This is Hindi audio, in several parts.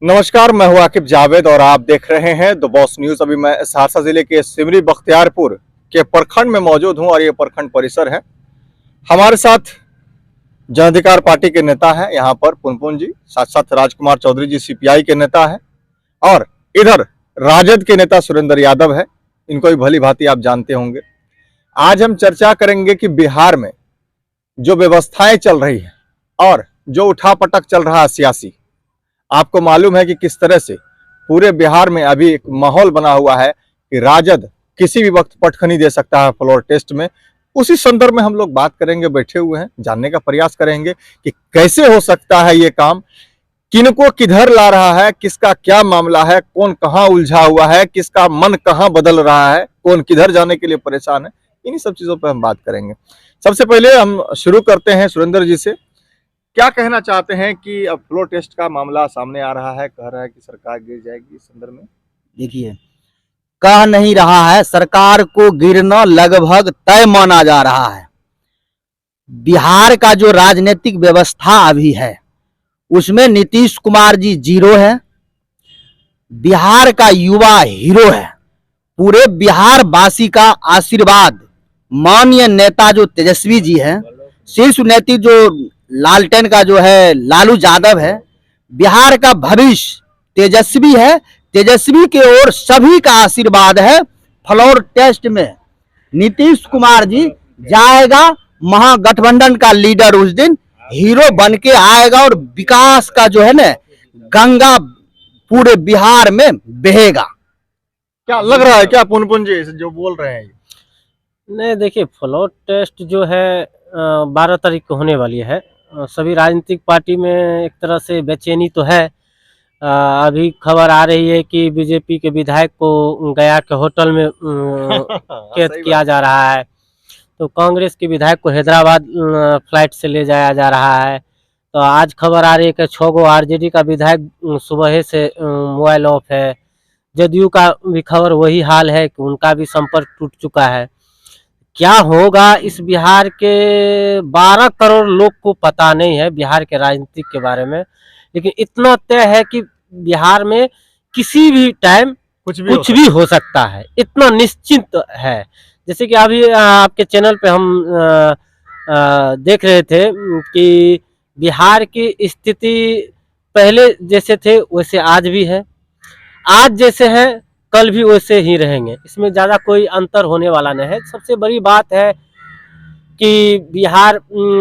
नमस्कार, मैं हूं आकिब जावेद और आप देख रहे हैं द बॉस न्यूज। अभी मैं सहरसा जिले के सिमरी बख्तियारपुर के प्रखंड में मौजूद हूं और ये प्रखंड परिसर है। हमारे साथ जन अधिकार पार्टी के नेता हैं यहाँ पर पुनपुन जी, साथ साथ राजकुमार चौधरी जी सीपीआई के नेता हैं और इधर राजद के नेता सुरेंद्र यादव है। इनको भी भली भांति आप जानते होंगे। आज हम चर्चा करेंगे कि बिहार में जो व्यवस्थाएं चल रही है और जो उठापटक चल रहा है सियासी, आपको मालूम है कि किस तरह से पूरे बिहार में अभी एक माहौल बना हुआ है कि राजद किसी भी वक्त पटखनी दे सकता है फ्लोर टेस्ट में। उसी संदर्भ में हम लोग बात करेंगे, बैठे हुए हैं, जानने का प्रयास करेंगे कि कैसे हो सकता है ये काम, किनको किधर ला रहा है, किसका क्या मामला है, कौन कहां उलझा हुआ है, किसका मन कहां बदल रहा है, कौन किधर जाने के लिए परेशान है। इन्हीं सब चीजों पर हम बात करेंगे। सबसे पहले हम शुरू करते हैं सुरेंद्र जी से। क्या कहना चाहते हैं कि अब फ्लोर टेस्ट का मामला सामने आ रहा है, कह रहा है कि सरकार गिर जाएगी इस संदर्भ में? देखिए, कह नहीं रहा है, सरकार को गिरना लगभग तय माना जा रहा है। बिहार का जो राजनीतिक व्यवस्था अभी है उसमें नीतीश कुमार जी जीरो है। बिहार का युवा हीरो है। पूरे बिहार वासी का आशीर्वाद माननीय नेता जो तेजस्वी जी है, शीर्ष नेत्री जो लालटेन का जो है लालू यादव है। बिहार का भविष्य तेजस्वी है। तेजस्वी के ओर सभी का आशीर्वाद है। फ्लोर टेस्ट में नीतीश कुमार जी जाएगा, महागठबंधन का लीडर उस दिन हीरो बन के आएगा और विकास का जो है ना गंगा पूरे बिहार में बहेगा। क्या लग रहा है, क्या पुनपुन जी जो बोल रहे हैं? नहीं, देखिए, फ्लोर टेस्ट जो है 12 तारीख को होने वाली है। सभी राजनीतिक पार्टी में एक तरह से बेचैनी तो है। अभी खबर आ रही है कि बीजेपी के विधायक को गया के होटल में कैद किया जा रहा है, तो कांग्रेस के विधायक को हैदराबाद फ्लाइट से ले जाया जा रहा है। तो आज खबर आ रही है कि 6 आरजेडी का विधायक सुबह से मोबाइल ऑफ है। जदयू का भी खबर वही हाल है कि उनका भी संपर्क टूट चुका है। क्या होगा इस बिहार के 12 करोड़ लोग को पता नहीं है बिहार के राजनीति के बारे में, लेकिन इतना तय है कि बिहार में किसी भी टाइम कुछ भी हो सकता है, इतना निश्चिंत है। जैसे कि अभी आपके चैनल पे हम देख रहे थे कि बिहार की स्थिति पहले जैसे थे वैसे आज भी है, आज जैसे है कल भी वैसे ही रहेंगे। इसमें ज़्यादा कोई अंतर होने वाला नहीं है। सबसे बड़ी बात है कि बिहार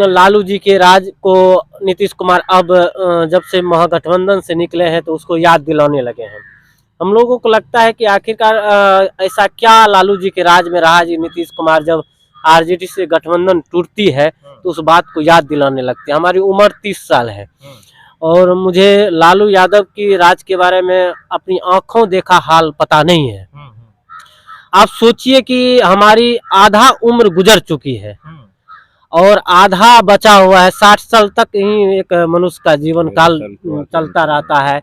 लालू जी के राज को नीतीश कुमार अब जब से महागठबंधन से निकले हैं तो उसको याद दिलाने लगे हैं। हम लोगों को लगता है कि आखिरकार ऐसा क्या लालू जी के राज में रहा जी नीतीश कुमार जब आरजेडी से गठबंधन टूटती है तो उस बात को याद दिलाने लगते हैं। हमारी उम्र 30 साल है और मुझे लालू यादव की राज के बारे में अपनी आंखों देखा हाल पता नहीं है। आप सोचिए कि हमारी आधा उम्र गुजर चुकी है और आधा बचा हुआ है। 60 साल तक ही एक मनुष्य का जीवन काल चलता रहता है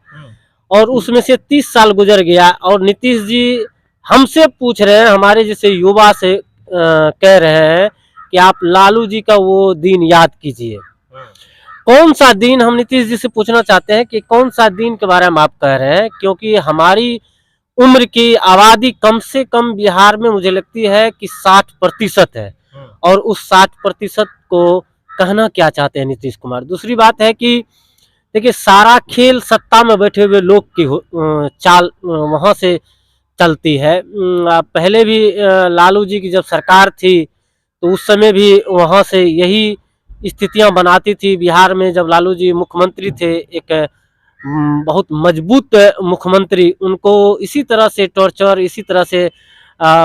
और उसमें से 30 साल गुजर गया और नीतीश जी हमसे पूछ रहे हैं, हमारे जैसे युवा से कह रहे हैं कि आप लालू जी का वो दिन याद कीजिए। कौन सा दिन, हम नीतीश जी से पूछना चाहते हैं कि कौन सा दिन के बारे में आप कह रहे हैं, क्योंकि हमारी उम्र की आबादी कम से कम बिहार में मुझे लगती है कि 60% है और उस 60% को कहना क्या चाहते हैं नीतीश कुमार। दूसरी बात है कि देखिए, सारा खेल सत्ता में बैठे हुए लोग की चाल वहाँ से चलती है। पहले भी लालू जी की जब सरकार थी तो उस समय भी वहाँ से यही स्थितियां बनाती थी। बिहार में जब लालू जी मुख्यमंत्री थे, एक बहुत मजबूत मुख्यमंत्री, उनको इसी तरह से टॉर्चर, इसी तरह से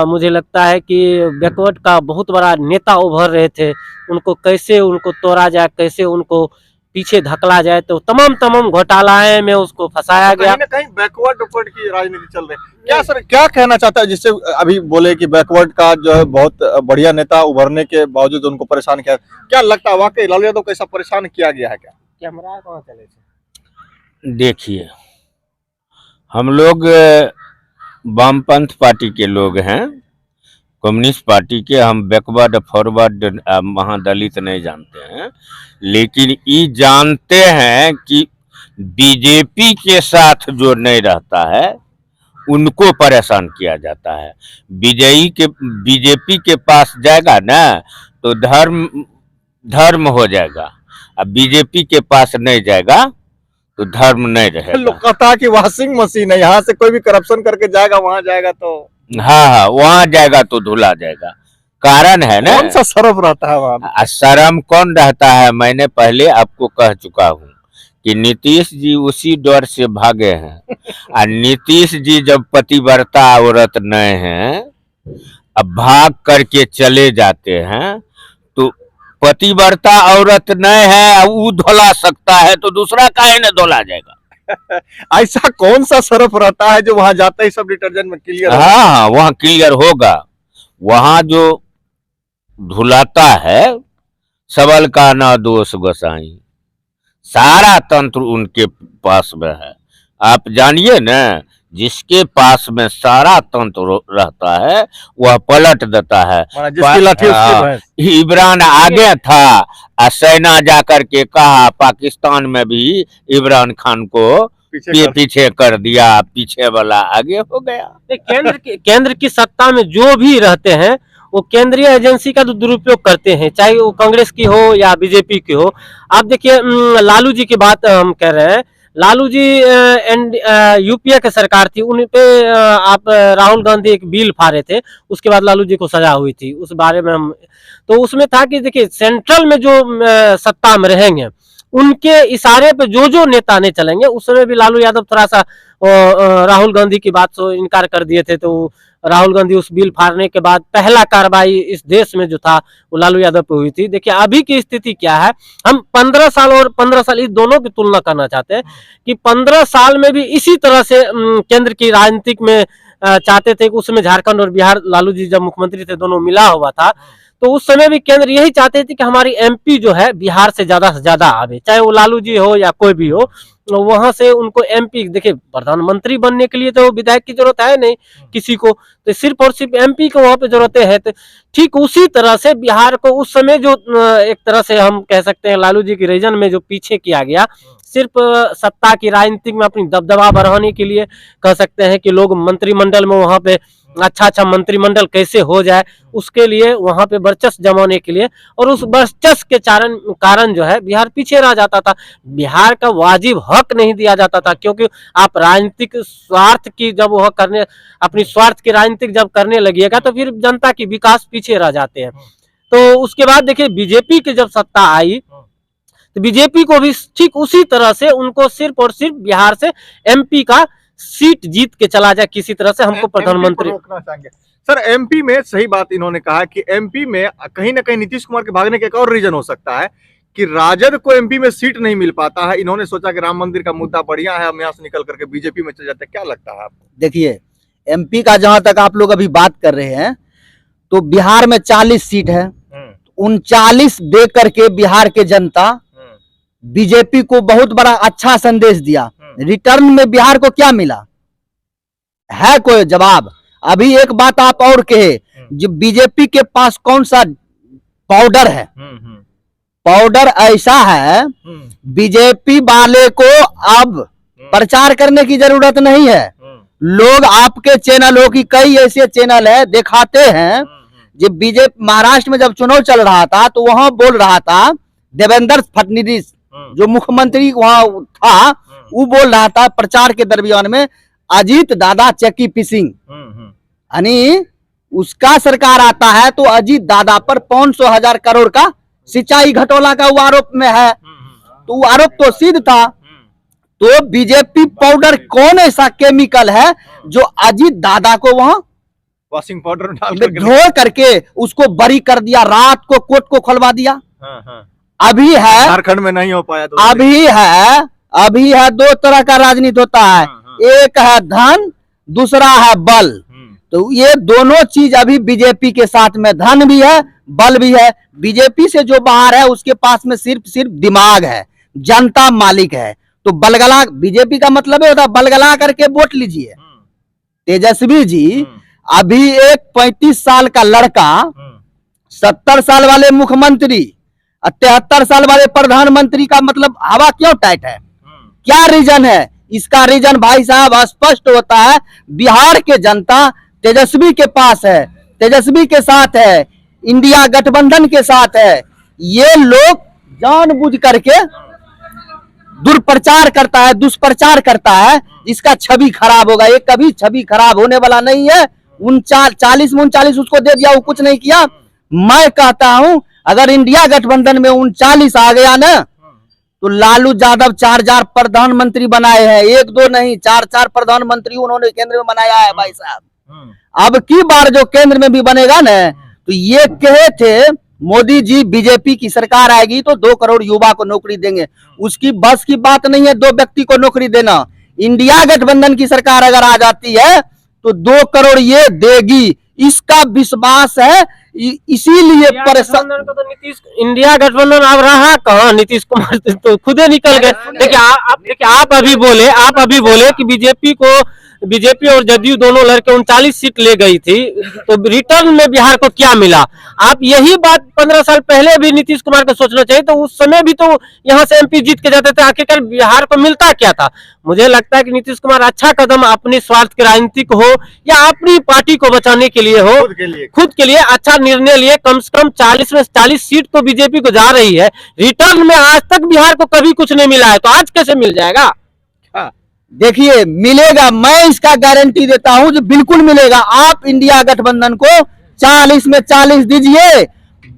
मुझे लगता है कि बैकवर्ड का बहुत बड़ा नेता उभर रहे थे। उनको कैसे उनको तोड़ा जाए, कैसे उनको पीछे धकला जाए, तो तमाम घोटालाएं में उसको फंसाया गया। कहीं ना कहीं बैकवर्ड उपवर्ड की राजनीति चल रही है। क्या सर, क्या कहना चाहता है जिससे अभी बोले कि बैकवर्ड का जो है बहुत बढ़िया नेता उभरने के बावजूद उनको परेशान किया? क्या लगता है वाकई लालू यादव को ऐसा परेशान किया गया है क्या? कैमरा कहाँ चले थे? देखिए, हम लोग वामपंथ पार्टी के लोग हैं, कम्युनिस्ट पार्टी के। हम बैकवर्ड फॉरवर्ड महादलित नहीं जानते हैं, लेकिन ये जानते हैं कि बीजेपी के साथ जो नहीं रहता है उनको परेशान किया जाता है। बीजेपी के पास जाएगा ना तो धर्म हो जाएगा, अब बीजेपी के पास नहीं जाएगा तो धर्म नहीं रहेगा। लोग कहता है कि वॉशिंग मशीन है, यहाँ से कोई भी करप्शन करके जाएगा, वहां जाएगा तो हाँ, वहां जाएगा तो धुला जाएगा। कारण है ना, कौन सा शर्फ रहता है वहां? शर्म कौन रहता है? मैंने पहले आपको कह चुका हूँ कि नीतीश जी उसी डर से भागे हैं। और नीतीश जी जब पतिव्रता औरत नहीं है, अब भाग करके चले जाते हैं, तो पतिव्रता औरत नहीं है, वो धोला सकता है तो दूसरा काहे न धोला जाएगा। ऐसा कौन सा सर्फ रहता है जो वहां जाते ही सब डिटर्जेंट में क्लियर? हाँ, वहाँ क्लियर होगा। वहाँ जो धुलाता है सबल का ना दोष गोसाई, सारा तंत्र उनके पास में है। आप जानिए ना, जिसके पास में सारा तंत्र रहता है वह पलट देता है। जिसकी लाठी उसकी भैंस। इमरान आगे था, सेना जाकर के कहा पाकिस्तान में भी इमरान खान को पीछे कर दिया, पीछे वाला आगे हो गया। केंद्र की सत्ता में जो भी रहते हैं वो केंद्रीय एजेंसी का दुरुपयोग करते हैं, चाहे वो कांग्रेस की हो या बीजेपी की हो। आप देखिए, लालू जी की बात हम कह रहे हैं। लालू जी यूपीए की सरकार थी, उन पे आप राहुल गांधी एक बिल फाड़े थे, उसके बाद लालू जी को सजा हुई थी। उस बारे में हम तो उसमें था कि देखिए सेंट्रल में जो सत्ता में रहेंगे उनके इशारे पे जो नेता नहीं चलेंगे। उस समय भी लालू यादव थोड़ा सा राहुल गांधी की बात से इनकार कर दिए थे, तो राहुल गांधी उस बिल फाड़ने के बाद पहला कार्रवाई इस देश में जो था वो लालू यादव पे हुई थी। देखिए अभी की स्थिति क्या है, हम 15 साल और 15 साल इस दोनों की तुलना करना चाहते हैं कि 15 साल में भी इसी तरह से केंद्र की राजनीतिक में चाहते थे कि उसमें झारखंड और बिहार, लालू जी जब मुख्यमंत्री थे दोनों मिला हुआ था, तो उस समय भी केंद्र यही चाहते थे कि हमारी एमपी जो है बिहार से ज्यादा आवे, चाहे वो लालू जी हो या कोई भी हो, वहां से उनको एमपी। देखिए प्रधानमंत्री बनने के लिए तो विधायक की जरूरत है नहीं किसी को, तो सिर्फ और सिर्फ एमपी को वहां पे जरूरत है। तो ठीक उसी तरह से बिहार को उस समय जो एक तरह से हम कह सकते हैं लालू जी की रीजन में जो पीछे किया गया, सिर्फ सत्ता की राजनीतिक में अपनी दबदबा बढ़ाने के लिए कह सकते हैं कि लोग मंत्रिमंडल में वहां पे अच्छा मंत्रिमंडल कैसे हो जाए, उसके लिए वहां पे वर्चस्व जमाने के लिए, और उस वर्चस्व के कारण जो है बिहार पीछे रह जाता था। बिहार का वाजिब हक नहीं दिया जाता था, क्योंकि आप राजनीतिक स्वार्थ की जब वह करने, अपनी स्वार्थ की राजनीतिक जब करने लगिएगा तो फिर जनता की विकास पीछे रह जाते हैं। तो उसके बाद देखिए बीजेपी की जब सत्ता आई तो बीजेपी को भी ठीक उसी तरह से उनको सिर्फ और सिर्फ बिहार से एमपी का सीट जीत के चला जाए किसी तरह से, हमको प्रधानमंत्री रोकना चाहेंगे। सर एमपी में सही बात इन्होंने कहा कि एमपी में कहीं ना कहीं नीतीश कुमार के भागने का एक और रीजन हो सकता है कि राजद को एमपी में सीट नहीं मिल पाता है। इन्होंने सोचा कि राम मंदिर का मुद्दा बढ़िया है, हम यहाँ से निकल करके बीजेपी में चले जाते हैं। क्या लगता है आपको? देखिए एमपी का जहां तक आप लोग अभी बात कर रहे हैं, तो बिहार में 40 सीट है, 39 दे करके बिहार के जनता बीजेपी को बहुत बड़ा अच्छा संदेश दिया। रिटर्न में बिहार को क्या मिला है? कोई जवाब? अभी एक बात आप और कहे, जो बीजेपी के पास कौन सा पाउडर है? पाउडर ऐसा है, बीजेपी वाले को अब प्रचार करने की जरूरत नहीं है। लोग आपके चैनलों की कई ऐसे चैनल है दिखाते हैं, जब बीजेपी महाराष्ट्र में जब चुनाव चल रहा था तो वहां बोल रहा था देवेंद्र फडणवीस जो मुख्यमंत्री वहां था, वो बोल रहा था प्रचार के दरमियान में अजीत दादा चक्की पिसिंग, यानी उसका सरकार आता है तो अजीत दादा पर 500,000 करोड़ का सिंचाई घटोला का वो आरोप में है, तो वो आरोप तो सिद्ध था। तो बीजेपी पाउडर कौन ऐसा केमिकल है जो अजीत दादा को वहां वॉशिंग पाउडर डाल धो करके उसको बरी कर दिया, रात को कोर्ट को खोलवा दिया। अभी है, झारखंड में नहीं हो पाया तो अभी है दो तरह का राजनीति होता है, एक है धन, दूसरा है बल। तो ये दोनों चीज अभी बीजेपी के साथ में, धन भी है बल भी है। बीजेपी से जो बाहर है उसके पास में सिर्फ दिमाग है, जनता मालिक है। तो बलगला, बीजेपी का मतलब है होता बलगला करके वोट लीजिए। तेजस्वी जी अभी एक 35 साल का लड़का 70 साल वाले मुख्यमंत्री 73 साल वाले प्रधानमंत्री का मतलब हवा क्यों टाइट है? क्या रीजन है? इसका रीजन भाई साहब स्पष्ट होता है। बिहार के जनता तेजस्वी के पास है, तेजस्वी के साथ है, इंडिया गठबंधन के साथ है। ये लोग जानबूझ करके दुष्प्रचार करता है, दुष्प्रचार करता है, इसका छवि खराब होगा। ये कभी छवि खराब होने वाला नहीं है। 40 में 39 उसको दे दिया, वो कुछ नहीं किया। मैं कहता हूं अगर इंडिया गठबंधन में 39 आ गया ना, तो लालू यादव 4 प्रधानमंत्री बनाए हैं, 1-2 नहीं, 4 प्रधानमंत्री उन्होंने केंद्र में बनाया है भाई साहब। अब की बार जो केंद्र में भी बनेगा ना, तो ये कहे थे मोदी जी बीजेपी की सरकार आएगी तो 2 करोड़ युवा को नौकरी देंगे। उसकी बस की बात नहीं है 2 व्यक्ति को नौकरी देना। इंडिया गठबंधन की सरकार अगर आ जाती है तो 2 करोड़ ये देगी, इसका विश्वास है। इसीलिए परेशान तो नीतीश, इंडिया गठबंधन अब रहा कहाँ? नीतीश कुमार तो खुदे निकल गए। देखिए आप अभी बोले कि बीजेपी और जदयू दोनों लड़के 39 सीट ले गई थी, तो रिटर्न में बिहार को क्या मिला? आप यही बात 15 साल पहले भी नीतीश कुमार को सोचना चाहिए। तो उस समय भी तो यहाँ से एमपी जीत के जाते थे, आखिरकार बिहार को मिलता क्या था? मुझे लगता है कि नीतीश कुमार अच्छा कदम अपने स्वार्थ के राजनीतिक हो या अपनी पार्टी को बचाने के लिए हो, खुद के लिए अच्छा निर्णय लिए। कम से कम 40 में 40 सीट तो बीजेपी को जा रही है। रिटर्न में आज तक बिहार को कभी कुछ नहीं मिला है, तो आज कैसे मिल जाएगा? देखिए मिलेगा, मैं इसका गारंटी देता हूं जो बिल्कुल मिलेगा। आप इंडिया गठबंधन को 40 में 40 दीजिए,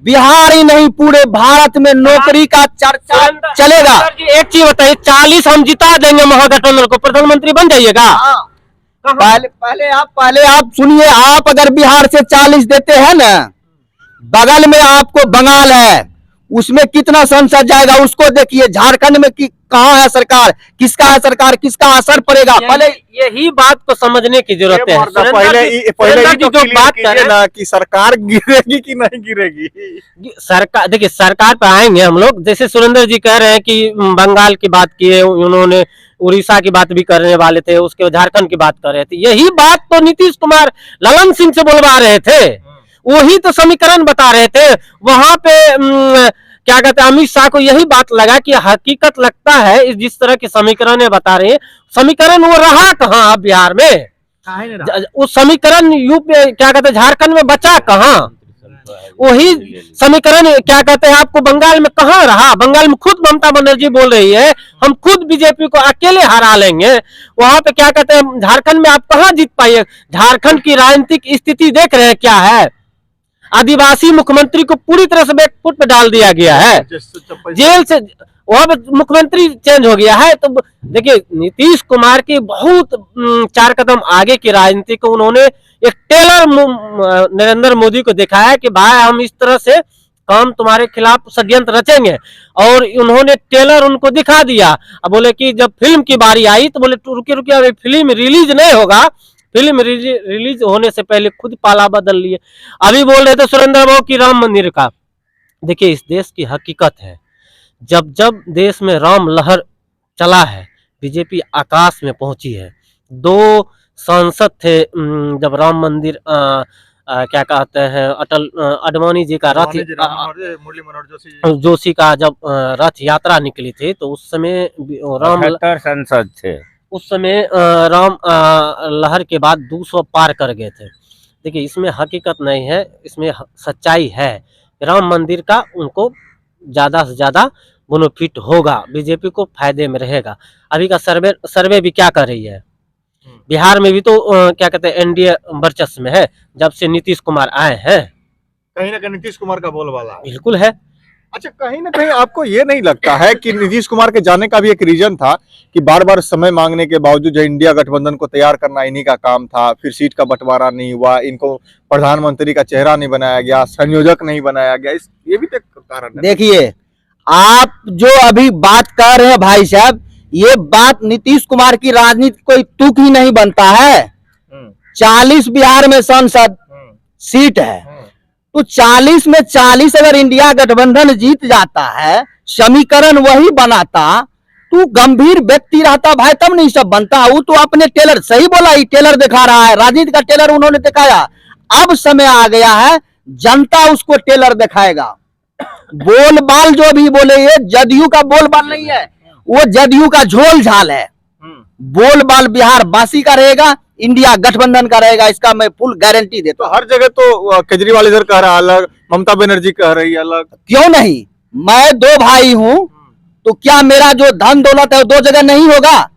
बिहार ही नहीं पूरे भारत में नौकरी का चर्चा चलेगा। एक चीज बताइए, 40 हम जिता देंगे महागठबंधन को, प्रधानमंत्री बन जाइएगा। पहले आप सुनिए, आप अगर बिहार से 40 देते हैं ना, बगल में आपको बंगाल है, उसमें कितना सांसद जाएगा उसको देखिए। झारखंड में कहाँ है सरकार, किसका है सरकार, किसका असर पड़ेगा? पहले यही बात को समझने की जरूरत है। पहले जो बात करें ना कि सरकार गिरेगी कि नहीं गिरेगी। सरकार, देखिए सरकार पे आएंगे हम लोग। जैसे सुरेंद्र जी कह रहे हैं कि बंगाल की बात की है, उन्होंने उड़ीसा की बात भी करने वाले थे, उसके झारखंड की बात कर रहे थे। यही बात तो नीतीश कुमार ललन सिंह से बोलवा रहे थे, वही तो समीकरण बता रहे थे। वहां पे क्या कहते हैं, अमित शाह को यही बात लगा कि हकीकत लगता है जिस तरह के समीकरण बता रहे हैं, समीकरण वो रहा कहाँ बिहार में? उस समीकरण यूपी क्या कहते हैं झारखंड में बचा कहाँ? वही समीकरण क्या कहते हैं आपको बंगाल में कहाँ रहा? बंगाल में खुद ममता बनर्जी बोल रही है हम खुद बीजेपी को अकेले हरा लेंगे। वहां पे क्या कहते हैं झारखंड में आप कहाँ जीत पाइए? झारखंड की राजनीतिक स्थिति देख रहे हैं क्या है? आदिवासी मुख्यमंत्री को पूरी तरह से बैकफुट पे डाल दिया गया है, जेल से वहां पे मुख्यमंत्री चेंज हो गया है। तो देखिए नीतीश कुमार की बहुत 4 कदम आगे की राजनीति को उन्होंने एक टेलर नरेंद्र मोदी को दिखाया कि भाई हम इस तरह से काम तुम्हारे खिलाफ षड्यंत्र रचेंगे, और उन्होंने टेलर उनको दिखा दिया। अब बोले कि जब फिल्म की बारी आई तो बोले रुकिए अभी फिल्म रिलीज नहीं होगा, फिल्म रिलीज होने से पहले खुद पाला बदल लिए। अभी बोल रहे थे सुरेंद्र बाबू की राम मंदिर का। देखिए इस देश की हकीकत है, जब जब देश में राम लहर चला है, बीजेपी आकाश में पहुंची है। 2 सांसद थे जब राम मंदिर क्या कहते हैं अटल अडवाणी जी का रथ जोशी का जब रथ यात्रा निकली थी, तो उस समय राम संसद थे, उस समय राम लहर के बाद 200 पार कर गए थे। देखिए इसमें हकीकत नहीं है, इसमें सच्चाई है। राम मंदिर का उनको ज्यादा से ज्यादा बेनिफिट होगा, बीजेपी को फायदे में रहेगा। अभी का सर्वे भी क्या कर रही है, बिहार में भी तो क्या कहते हैं एनडीए वर्चस्व में है जब से नीतीश कुमार आए हैं। कहीं ना कहीं नीतीश कुमार का बोलबाला बिल्कुल है। अच्छा, कहीं ना कहीं आपको ये नहीं लगता है कि नीतीश कुमार के जाने का भी एक रीजन था कि बार बार समय मांगने के बावजूद जो इंडिया गठबंधन को तैयार करना इन्हीं का काम था, फिर सीट का बंटवारा नहीं हुआ, इनको प्रधानमंत्री का चेहरा नहीं बनाया गया, संयोजक नहीं बनाया गया, ये भी तो कारण है। देखिए आप जो अभी बात कर रहे हैं भाई साहब, ये बात नीतीश कुमार की राजनीति कोई तुक ही नहीं बनता है। 40 बिहार में सांसद सीट है, तो 40 में 40 अगर इंडिया गठबंधन जीत जाता है, समीकरण वही बनाता, तो गंभीर व्यक्ति रहता भाई तब नहीं सब बनता। वो तो अपने टेलर, सही बोला, ही टेलर दिखा रहा है, राजनीति का टेलर उन्होंने दिखाया। अब समय आ गया है जनता उसको टेलर दिखाएगा। बोलबाल जो भी बोले, ये जदयू का बोलबाल नहीं है, वो जदयू का झोल झाल है। बोल बाल बिहार बासी का रहेगा, इंडिया गठबंधन का रहेगा, इसका मैं फुल गारंटी देता तो हर जगह तो केजरीवाल इधर कह रहा है अलग, ममता बनर्जी कह रही है अलग। हूं। क्यों नहीं, मैं दो भाई हूं, तो क्या मेरा जो धन दौलत है वो दो जगह नहीं होगा?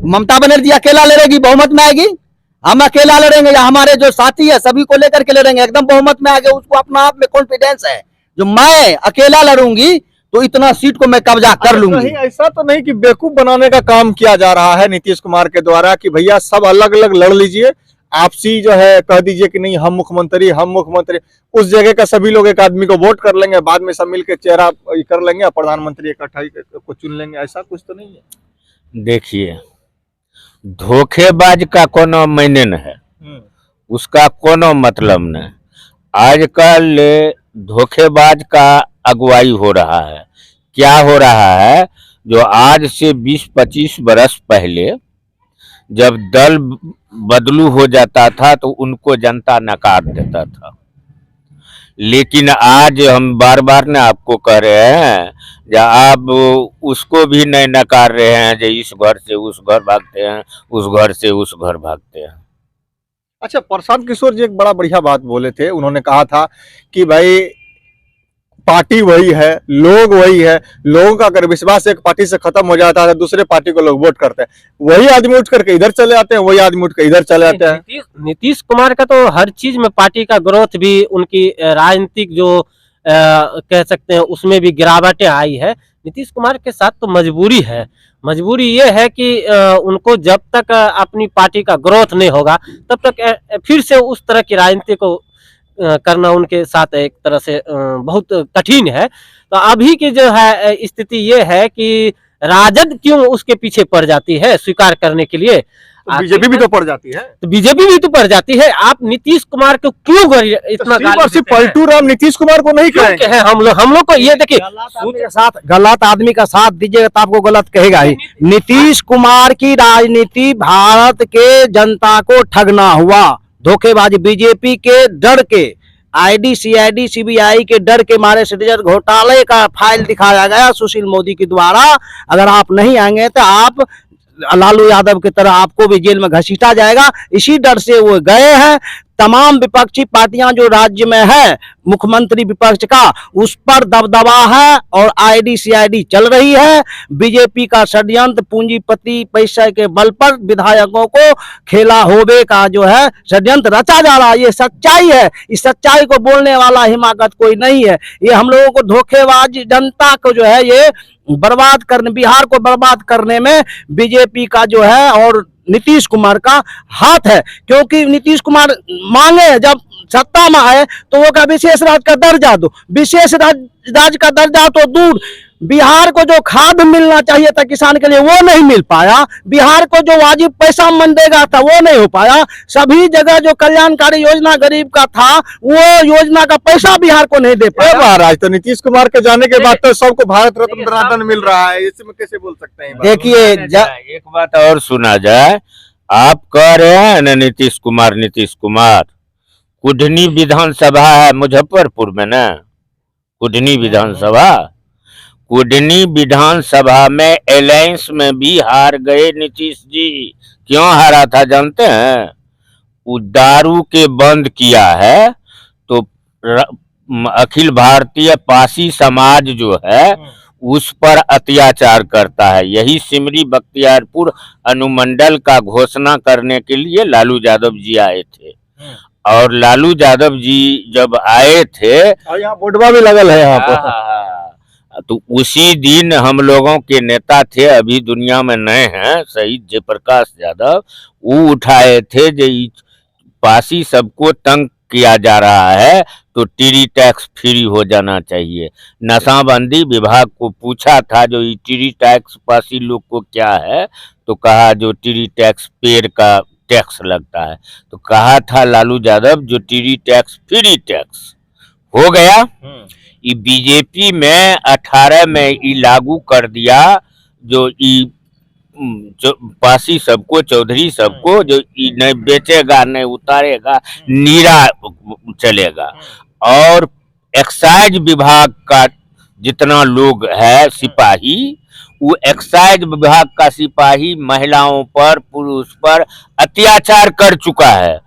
ममता बनर्जी अकेला लड़ेगी, बहुमत में आएगी, हम अकेला लड़ेंगे या हमारे जो साथी है सभी को लेकर के लड़ेंगे, एकदम बहुमत में आगे। उसको अपना आप में कॉन्फिडेंस है, जो मैं अकेला लड़ूंगी तो इतना सीट को मैं कब्जा कर लूंगी। नहीं, ऐसा तो नहीं कि बेवकूफ बनाने का काम किया जा रहा है नीतीश कुमार के द्वारा कि भैया सब अलग अलग लड़ लीजिए, आपसी जो है कह दीजिए कि नहीं हम मुख्यमंत्री, उस जगह का सभी लोग एक आदमी को वोट कर लेंगे, बाद में सब मिलकर चेहरा कर लेंगे, प्रधानमंत्री इकट्ठा को चुन लेंगे, ऐसा कुछ तो नहीं है। देखिए, धोखेबाज का कोनो मायने न है, उसका कोनो मतलब न। आजकल धोखेबाज का अगुवाई हो रहा है। क्या हो रहा है, जो आज से 20-25 बरस पहले जब दल बदलू हो जाता था तो उनको जनता नकार देता था, लेकिन आज हम बार बार ने आपको कह रहे हैं, या आप उसको भी नहीं नकार रहे हैं, जो इस घर से उस घर भागते हैं, उस घर से उस घर भागते हैं। अच्छा, प्रशांत किशोर जी एक बड़ा बढ़िया बात बोले थे, उन्होंने कहा था कि भाई पार्टी वही है, लोग वही है, लोगों का अगर विश्वास एक पार्टी से खत्म हो जाता है तो दूसरे पार्टी को लोग वोट करते हैं, वही आदमी उठ करके इधर चले आते हैं, वही आदमी उठ कर इधर चले आते हैं। नीतीश कुमार का तो हर चीज में पार्टी का ग्रोथ भी, उनकी राजनीतिक जो कह सकते हैं उसमें भी गिरावटें आई है। नीतीश कुमार के साथ तो मजबूरी है, मजबूरी ये है कि उनको जब तक अपनी पार्टी का ग्रोथ नहीं होगा तब तक फिर से उस तरह की राजनीति को करना उनके साथ एक तरह से बहुत कठिन है। तो अभी की जो है स्थिति ये है कि राजद क्यों उसके पीछे पड़ जाती है स्वीकार करने के लिए, तो बीजेपी भी तो पड़ जाती है, तो बीजेपी भी तो पड़ जाती है। आप नीतीश कुमार को क्यों इतना पलटू राम नीतीश कुमार को नहीं कहेंगे? हम लोग को ये देखिए, गलत आदमी का साथ दीजिएगा तो आपको गलत कहेगा ही। नीतीश कुमार की राजनीति भारत के जनता को ठगना हुआ, धोखेबाजी, बीजेपी के डर के, ईडी सीआईडी सीबीआई के डर के मारे सिटीजन घोटाले का फाइल दिखाया गया सुशील मोदी के द्वारा। अगर आप नहीं आएंगे तो आप लालू यादव की तरह आपको भी जेल में घसीटा जाएगा, इसी डर से वो गए हैं। तमाम विपक्षी पार्टियां जो राज्य में है, मुख्यमंत्री विपक्ष का, उस पर दबदबा है और ईडी सीआईडी चल रही है। बीजेपी का षड्यंत्र, पूंजीपति पैसे के बल पर विधायकों को खेला होबे का जो है षड्यंत्र रचा जा रहा है, ये सच्चाई है। इस सच्चाई को बोलने वाला हिमाकत कोई नहीं है। ये हम लोगों को धोखेबाज जनता को जो है ये बर्बाद करने, बिहार को बर्बाद करने में बीजेपी का जो है और नीतीश कुमार का हाथ है। क्योंकि नीतीश कुमार मांगे जब सत्ता में आए तो वो का विशेष राज्य का दर्जा दो, विशेष राज्य का दर्जा तो दूर, बिहार को जो खाद मिलना चाहिए था किसान के लिए वो नहीं मिल पाया, बिहार को जो वाजिब पैसा मनरेगा था वो नहीं हो पाया, सभी जगह जो कल्याणकारी योजना गरीब का था वो योजना का पैसा बिहार को नहीं दे पाया। महाराज, तो नीतीश कुमार के जाने के बाद तो सबको भारत रत्न मिल रहा है, इसमें कैसे बोल सकते हैं? देखिए, एक बात और सुना जाए, आप कह रहे हैं ना नीतीश कुमार, कुढ़नी विधानसभा है मुजफ्फरपुर में ना, कुढ़नी विधानसभा में अलायंस में भी हार गए नीतीश जी। क्यों हारा था जानते हैं? वो दारू के बंद किया है तो अखिल भारतीय पासी समाज जो है उस पर अत्याचार करता है। यही सिमरी बख्तियारपुर अनुमंडल का घोषणा करने के लिए लालू यादव जी आए थे, और लालू यादव जी जब आए थे, और यहाँ बोर्डवा भी लगल है यहाँ पर, तो उसी दिन हम लोगों के नेता थे, अभी दुनिया में नए हैं, शहीद जयप्रकाश यादव, वो उठाए थे जो पासी सबको तंग किया जा रहा है तो टीडी टैक्स फ्री हो जाना चाहिए। नशाबंदी विभाग को पूछा था जो टीडी टैक्स पासी लोग को क्या है, तो कहा जो टीडी टैक्स पेड़ का टैक्स लगता है। तो कहा था लालू यादव जो टीडी टैक्स फ्री टैक्स हो गया। ये बीजेपी में 18 में ये लागू कर दिया, जो पासी सबको, चौधरी सबको, जो नहीं बेचेगा नहीं उतारेगा नीरा चलेगा। और एक्साइज विभाग का जितना लोग है सिपाही, वो एक्साइज विभाग का सिपाही महिलाओं पर, पुरुष पर अत्याचार कर चुका है।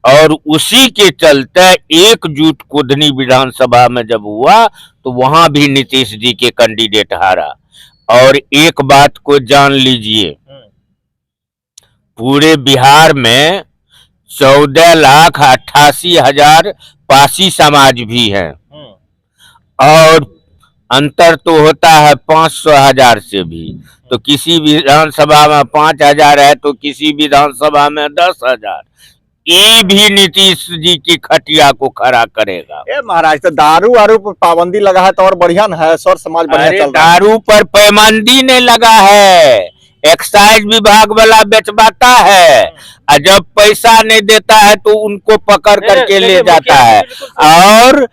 और उसी के चलते एकजुट कुदनी विधानसभा में जब हुआ तो वहां भी नीतीश जी के कैंडिडेट हारा। और एक बात को जान लीजिए, पूरे बिहार में 14,88,000 पासी समाज भी हैं और अंतर तो होता है 500,000 से भी। तो किसी विधानसभा में 5,000 है तो किसी विधानसभा में 10,000। ये भी नीतीश जी की खटिया को खड़ा करेगा। ए महाराज, तो दारू वारू पर पाबंदी लगा है तो और बढ़िया न है, सर समाज बढ़िया अरे चल रहा है। दारू पर पाबंदी नहीं लगा है, एक्साइज विभाग वाला बेचवाता है और जब पैसा नहीं देता है तो उनको पकड़ करके ले जाता है। और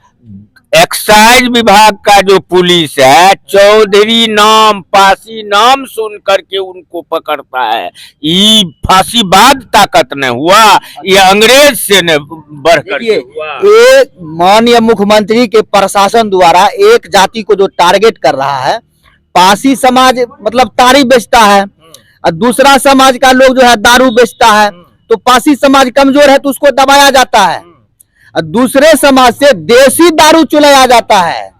एक्साइज विभाग का जो पुलिस है, चौधरी नाम, पासी नाम सुन करके उनको पकड़ता है। ये फांसीवाद ताकत नहीं हुआ, ये अंग्रेज से न बढ़ करके हुआ। एक माननीय मुख्यमंत्री के प्रशासन द्वारा एक जाति को जो टारगेट कर रहा है, पासी समाज मतलब तारी बेचता है और दूसरा समाज का लोग जो है दारू बेचता है, तो पासी समाज कमजोर है तो उसको दबाया जाता है। और दूसरे समाज से देसी दारू चुलाया जाता है,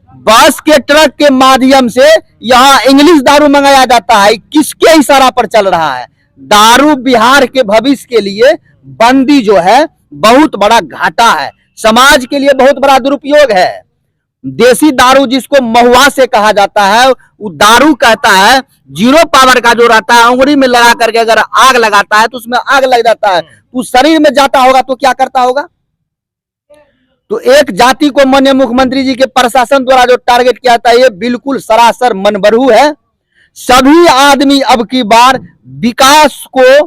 बस के ट्रक के माध्यम से यहाँ इंग्लिश दारू मंगाया जाता है। किसके इशारा पर चल रहा है? दारू बिहार के भविष्य के लिए बंदी जो है बहुत बड़ा घाटा है, समाज के लिए बहुत बड़ा दुरुपयोग है। देसी दारू जिसको महुआ से कहा जाता है, वो दारू कहता है जीरो पावर का जो रहता है, उंगली में लगा करके अगर आग लगाता है तो उसमें आग लग जाता है, तो शरीर में जाता होगा तो क्या करता होगा? तो एक जाति को माननीय मुख्यमंत्री जी के प्रशासन द्वारा जो टारगेट किया था, ये बिल्कुल सरासर मनबरू है। सभी आदमी अब की बार विकास को,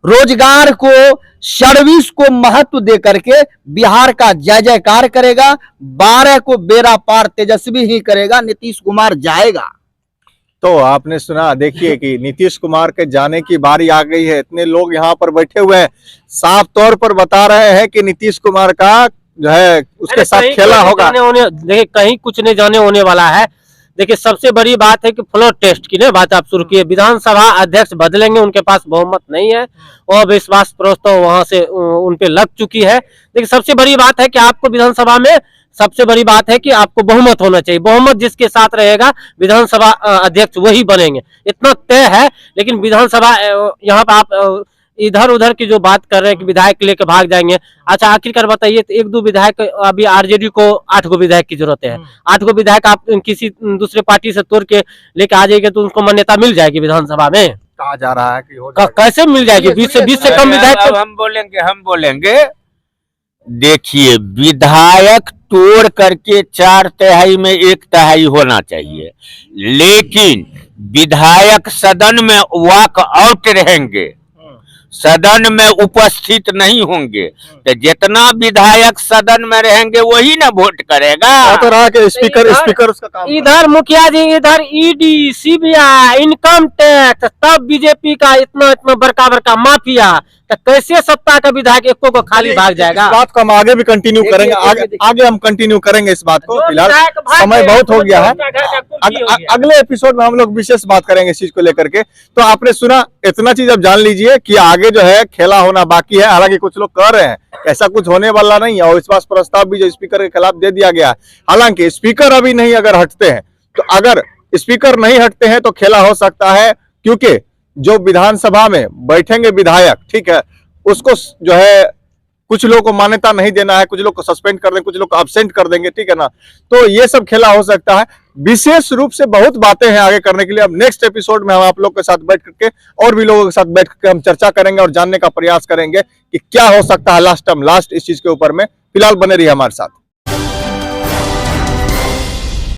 रोजगार को, सर्विस को महत्व दे करके बिहार का जय जयकार करेगा। 12 को बेड़ा पार तेजस्वी ही करेगा, नीतीश कुमार जाएगा। तो आपने सुना, देखिए कि नीतीश कुमार के जाने की बारी आ गई है। इतने लोग यहाँ पर बैठे हुए हैं, साफ तौर पर बता रहे हैं कि नीतीश कुमार का जो है उसके साथ खेला होगा। देखिए कहीं कुछ नहीं जाने होने वाला है। देखिए सबसे बड़ी बात है कि फ्लोर टेस्ट की बात आप शुरू किए, विधानसभा अध्यक्ष बदलेंगे, उनके पास बहुमत नहीं है और विश्वास प्रस्ताव वहां से उन पे लग चुकी है। देखिए सबसे बड़ी बात है कि आपको विधानसभा में सबसे बड़ी बात है कि आपको बहुमत होना चाहिए। बहुमत जिसके साथ रहेगा विधानसभा अध्यक्ष वही बनेंगे, इतना तय है। लेकिन विधानसभा यहाँ पर आप इधर उधर की जो बात कर रहे हैं कि विधायक लेके भाग जाएंगे। अच्छा आखिरकार बताइए, तो 1-2 विधायक, अभी आरजेडी को 8 गो विधायक की जरूरत है। 8 गो विधायक आप किसी दूसरे पार्टी से तोड़ के लेके आ जाएंगे तो उनको मान्यता मिल जाएगी विधानसभा में? कहा जा रहा है कि हो कैसे मिल जाएगी? 20 से कम विधायक तो हम बोलेंगे देखिए, विधायक तोड़ करके 4/3 में 1/3 होना चाहिए, लेकिन विधायक सदन में वॉक आउट रहेंगे, सदन में उपस्थित नहीं होंगे। तो जितना विधायक सदन में रहेंगे वही ना वोट करेगा। तो रहा कि स्पीकर उसका काम, इधर मुखिया जी, इधर ईडी, सीबीआई, इनकम टैक्स, तब बीजेपी का इतना बड़का माफिया, तो कैसे सत्ता का विधायक एको को खाली भाग जाएगा? इस बात को हम आगे भी कंटिन्यू करेंगे, आगे हम कंटिन्यू करेंगे इस बात को। फिलहाल समय बहुत हो गया है, अगले एपिसोड में हम लोग विशेष बात करेंगे इस चीज को लेकर के। तो आपने सुना, इतना चीज अब जान लीजिए कि आगे जो है खेला होना बाकी है। हालांकि कुछ लोग कह रहे हैं ऐसा कुछ होने वाला नहीं है, और विश्वास प्रस्ताव भी जो स्पीकर के खिलाफ दे दिया गया है। हालांकि स्पीकर अभी नहीं अगर हटते हैं, तो अगर स्पीकर नहीं हटते हैं तो खेला हो सकता है, क्योंकि जो विधानसभा में बैठेंगे विधायक, ठीक है, उसको जो है कुछ लोगों को मान्यता नहीं देना है, कुछ लोग को सस्पेंड कर देंगे, कुछ लोग को अब्सेंट कर देंगे, ठीक है ना। तो ये सब खेला हो सकता है। विशेष रूप से बहुत बातें हैं आगे करने के लिए। अब नेक्स्ट एपिसोड में हम आप लोग के साथ बैठ करके और भी लोगों के साथ बैठ करके हम चर्चा करेंगे और जानने का प्रयास करेंगे कि क्या हो सकता है लास्ट इस चीज के ऊपर में। फिलहाल बने रहिए हमारे साथ।